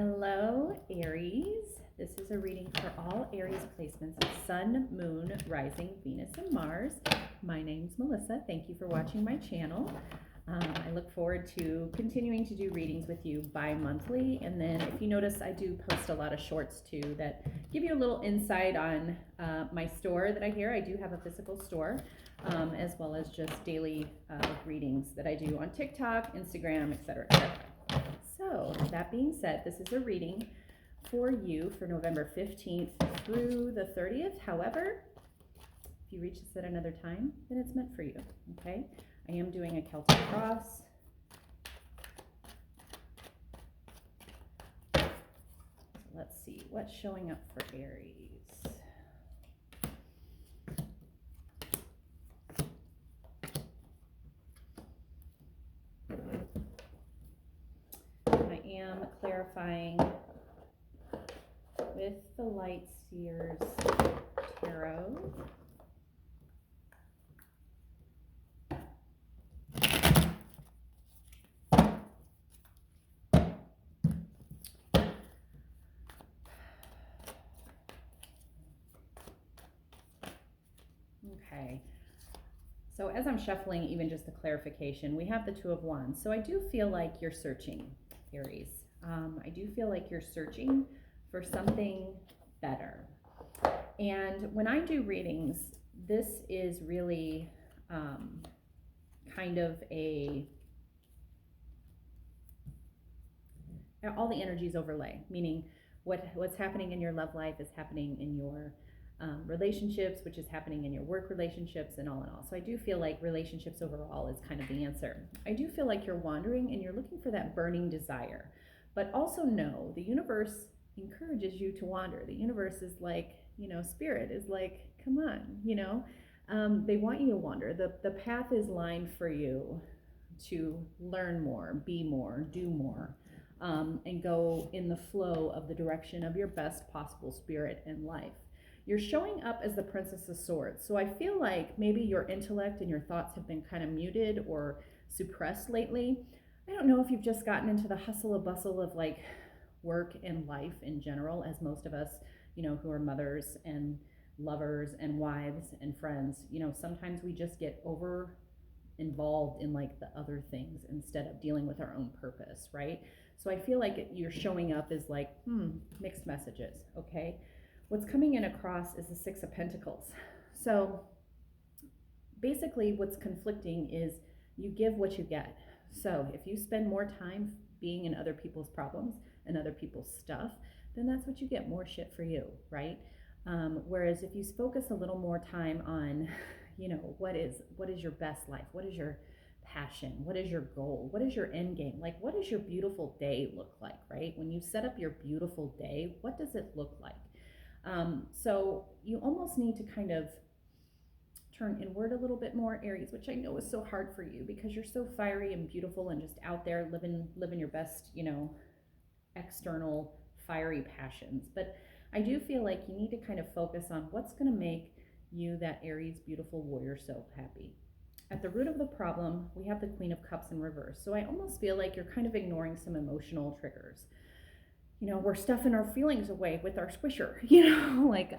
Hello, Aries. This is a reading for all Aries placements of Sun, Moon, Rising, Venus, and Mars. My name's Melissa. Thank you for watching my channel. I look forward to continuing to do readings with you bi-monthly. And then if you notice, I do post a lot of shorts too that give you a little insight on my store that I do have a physical store, as well as just daily readings that I do on TikTok, Instagram, etc., etc. So that being said, this is a reading for you for November 15th through the 30th. However, if you reach this at another time, then it's meant for you, okay? I am doing a Celtic cross. So let's see what's showing up for Aries. I am clarifying with the Light Seers Tarot. Okay, so as I'm shuffling even just the clarification, we have the Two of Wands. So I do feel like you're searching, Aries. I do feel like you're searching for something better. And when I do readings, this is really kind of all the energies overlay, meaning what's happening in your love life is happening in your relationships, which is happening in your work relationships, and all in all. So I do feel like relationships overall is kind of the answer. I do feel like you're wandering and you're looking for that burning desire, but also know the universe encourages you to wander. The universe is like, spirit is like, come on, they want you to wander. The path is lined for you to learn more, be more, do more, and go in the flow of the direction of your best possible spirit and life. You're showing up as the Princess of Swords. So I feel like maybe your intellect and your thoughts have been kind of muted or suppressed lately. I don't know if you've just gotten into the hustle and bustle of like work and life in general, as most of us, who are mothers and lovers and wives and friends, sometimes we just get over involved in like the other things instead of dealing with our own purpose, right? So I feel like you're showing up as like, mixed messages, okay? What's coming in across is the Six of Pentacles. So basically what's conflicting is you give what you get. So if you spend more time being in other people's problems and other people's stuff, then that's what you get, more shit for you, right? Whereas if you focus a little more time on, what is your best life? What is your passion? What is your goal? What is your end game? Like, what does your beautiful day look like, right? When you set up your beautiful day, what does it look like? So you almost need to kind of turn inward a little bit more, Aries, which I know is so hard for you because you're so fiery and beautiful and just out there living your best, external fiery passions. But I do feel like you need to kind of focus on what's going to make you, that Aries beautiful warrior, so happy. At the root of the problem, we have the Queen of Cups in reverse. So I almost feel like you're kind of ignoring some emotional triggers. We're stuffing our feelings away with our squisher, like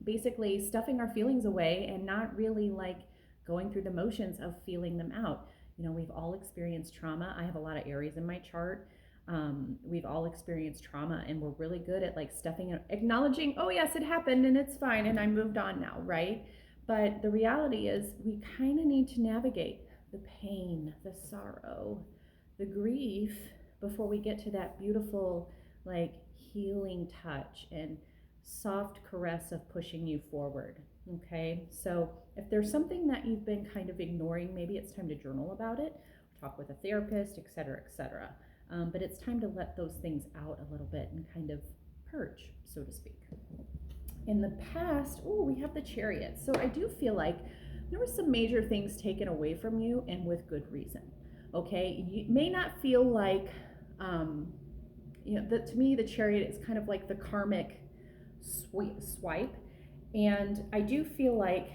basically stuffing our feelings away and not really like going through the motions of feeling them out. We've all experienced trauma. I have a lot of Aries in my chart. We've all experienced trauma, and we're really good at like stuffing and acknowledging, oh yes, it happened and it's fine and I moved on now, right? But the reality is we kind of need to navigate the pain, the sorrow, the grief before we get to that beautiful like healing touch and soft caress of pushing you forward. Okay, so if there's something that you've been kind of ignoring, maybe it's time to journal about it, talk with a therapist, etc., etc. But it's time to let those things out a little bit and kind of purge, so to speak. In the past, we have the Chariot. So I do feel like there were some major things taken away from you, and with good reason. Okay, you may not feel like, to me, the Chariot is kind of like the karmic swipe. And I do feel like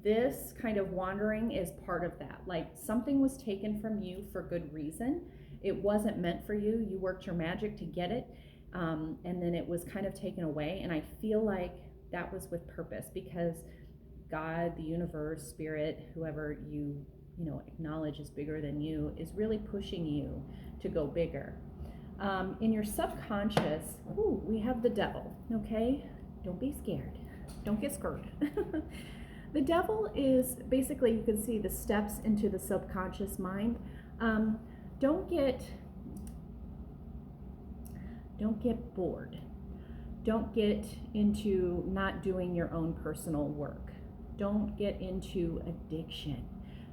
this kind of wandering is part of that. Like something was taken from you for good reason, it wasn't meant for you. You worked your magic to get it, and then it was kind of taken away. And I feel like that was with purpose, because God, the universe, spirit, whoever you know acknowledge is bigger than you, is really pushing you to go bigger. In your subconscious, we have the devil. Okay, don't be scared. Don't get scared. The devil is basically, you can see the steps into the subconscious mind. Don't get bored. Don't get into not doing your own personal work. Don't get into addiction.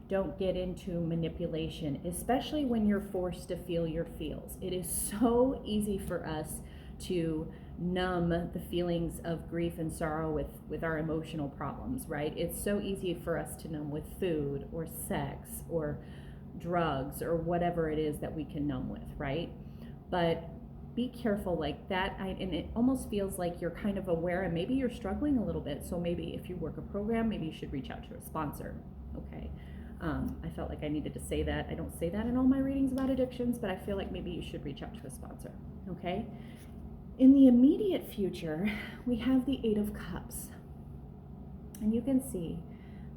Don't get into manipulation, especially when you're forced to feel your feels. It is so easy for us to numb the feelings of grief and sorrow with our emotional problems, right? It's so easy for us to numb with food or sex or drugs or whatever it is that we can numb with, right? But be careful like that. And it almost feels like you're kind of aware, and maybe you're struggling a little bit. So maybe if you work a program, maybe you should reach out to a sponsor. Okay. I felt like I needed to say that. I don't say that in all my readings about addictions, but I feel like maybe you should reach out to a sponsor. Okay. In the immediate future, we have the Eight of Cups. And you can see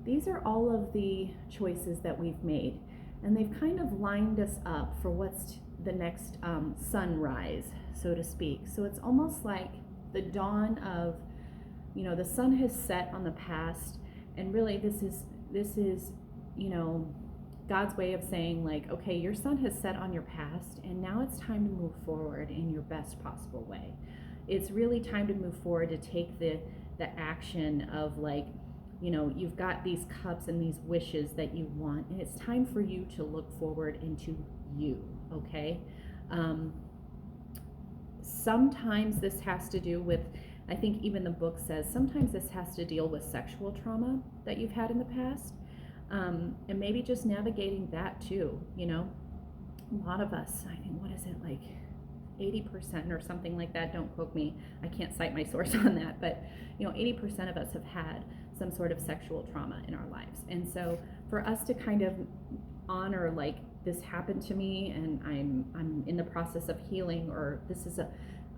these are all of the choices that we've made. And they've kind of lined us up for what's the next sunrise, so to speak. So it's almost like the dawn of, the sun has set on the past, and really this is, God's way of saying like, okay, your sun has set on your past, and now it's time to move forward in your best possible way. It's really time to move forward, to take the action of like, you've got these cups and these wishes that you want, and it's time for you to look forward into you, okay? Sometimes this has to do with, I think even the book says, sometimes this has to deal with sexual trauma that you've had in the past, and maybe just navigating that too, A lot of us, I think, what is it, like 80% or something like that, don't quote me, I can't cite my source on that, but 80% of us have had some sort of sexual trauma in our lives. And so for us to kind of honor, like, this happened to me and I'm in the process of healing, or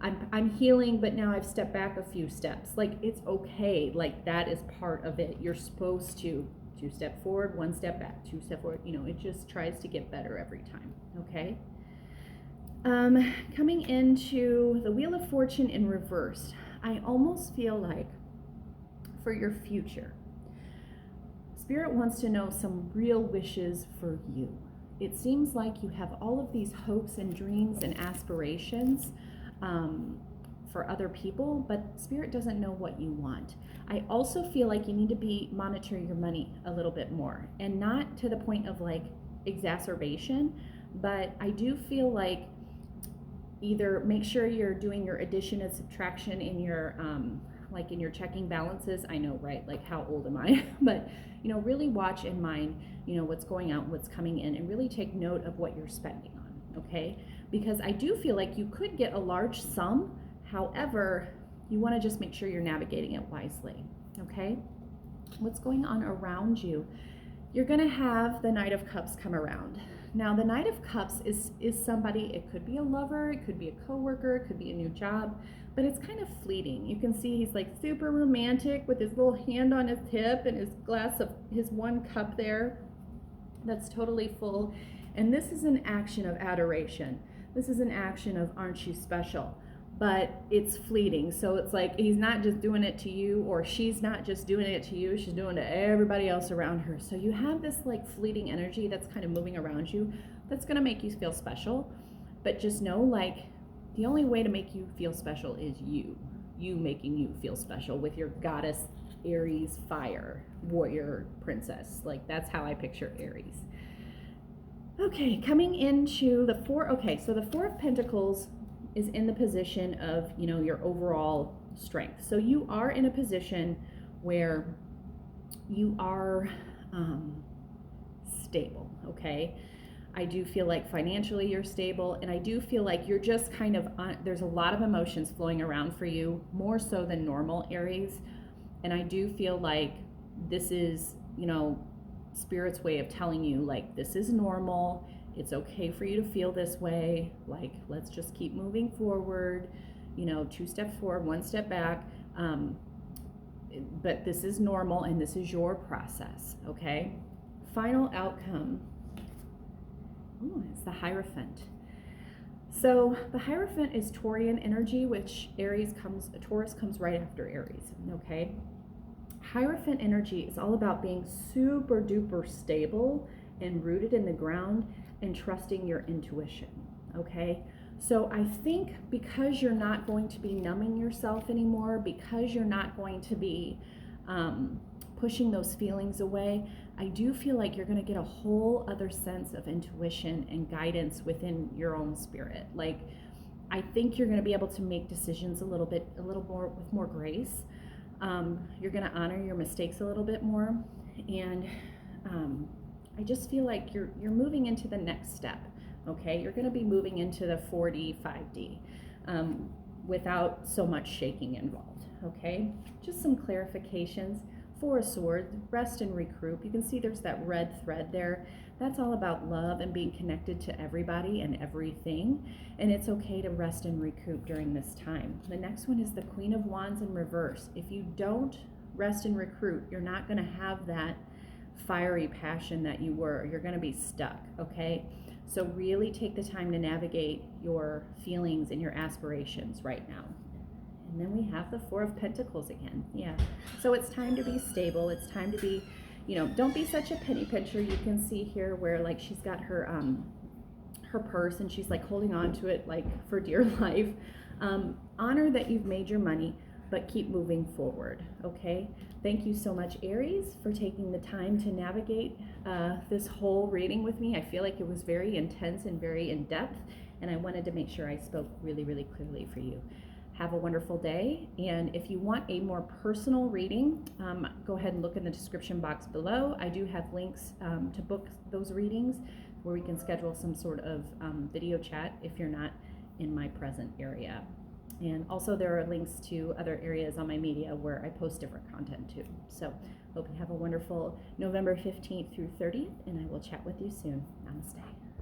I'm healing, but now I've stepped back a few steps. Like, it's okay. Like, that is part of it. You're supposed to 2 step forward, 1 step back, 2 step forward. It just tries to get better every time. Okay. Coming into the Wheel of Fortune in reverse, I almost feel like for your future, Spirit wants to know some real wishes for you. It seems like you have all of these hopes and dreams and aspirations for other people, but Spirit doesn't know what you want. I also feel like you need to monitor your money a little bit more, and not to the point of like exacerbation, but I do feel like either make sure you're doing your addition and subtraction in your like in your checking balances. I know, right? Like, how old am I? But really watch and mind what's going out, what's coming in, and really take note of what you're spending on. Okay, because I do feel like you could get a large sum. However, you want to just make sure you're navigating it wisely. Okay, what's going on around you? You're going to have the Knight of Cups come around. Now, the Knight of Cups is somebody, it could be a lover, it could be a coworker, it could be a new job, but it's kind of fleeting. You can see he's like super romantic with his little hand on his hip and his glass of his 1 cup there that's totally full. And this is an action of adoration. This is an action of, aren't you special? But it's fleeting. So it's like he's not just doing it to you, or she's not just doing it to you, she's doing it to everybody else around her. So you have this like fleeting energy that's kind of moving around you that's going to make you feel special. But just know, like, the only way to make you feel special is you making you feel special with your goddess Aries fire warrior princess. Like, that's how I picture Aries. Okay, coming into the 4. Okay, so the 4 of Pentacles is in the position of, your overall strength. So you are in a position where you are stable, okay? I do feel like financially you're stable, and I do feel like you're just kind of, there's a lot of emotions flowing around for you, more so than normal, Aries. And I do feel like this is, Spirit's way of telling you, like, this is normal. it's okay for you to feel this way. Like, let's just keep moving forward, 2 steps forward, 1 step back. But this is normal and this is your process, okay? Final outcome. Ooh, it's the Hierophant. So the Hierophant is Taurian energy, which Taurus comes right after Aries, okay? Hierophant energy is all about being super duper stable and rooted in the ground and trusting your intuition, okay? So I think because you're not going to be numbing yourself anymore, because you're not going to be pushing those feelings away, I do feel like you're going to get a whole other sense of intuition and guidance within your own spirit. Like, I think you're going to be able to make decisions a little more with more grace. You're going to honor your mistakes a little bit more, and I just feel like you're moving into the next step. Okay, you're going to be moving into the 4D, 5D without so much shaking involved. Okay, just some clarifications. 4 of Swords, rest and regroup. You can see there's that red thread there. That's all about love and being connected to everybody and everything. And it's okay to rest and recoup during this time. The next one is the Queen of Wands in reverse. If you don't rest and recruit, you're not going to have that fiery passion that you were. You're going to be stuck, okay? So really take the time to navigate your feelings and your aspirations right now. And then we have the 4 of Pentacles again. Yeah. So it's time to be stable. It's time to be, don't be such a penny pincher. You can see here where like she's got her purse and she's like holding on to it like for dear life. Honor that you've made your money, but keep moving forward. Okay. Thank you so much, Aries, for taking the time to navigate this whole reading with me. I feel like it was very intense and very in depth, and I wanted to make sure I spoke really, really clearly for you. Have a wonderful day, and if you want a more personal reading, go ahead and look in the description box below. I do have links to book those readings where we can schedule some sort of video chat if you're not in my present area. And also there are links to other areas on my media where I post different content too. So hope you have a wonderful November 15th through 30th, and I will chat with you soon. Namaste.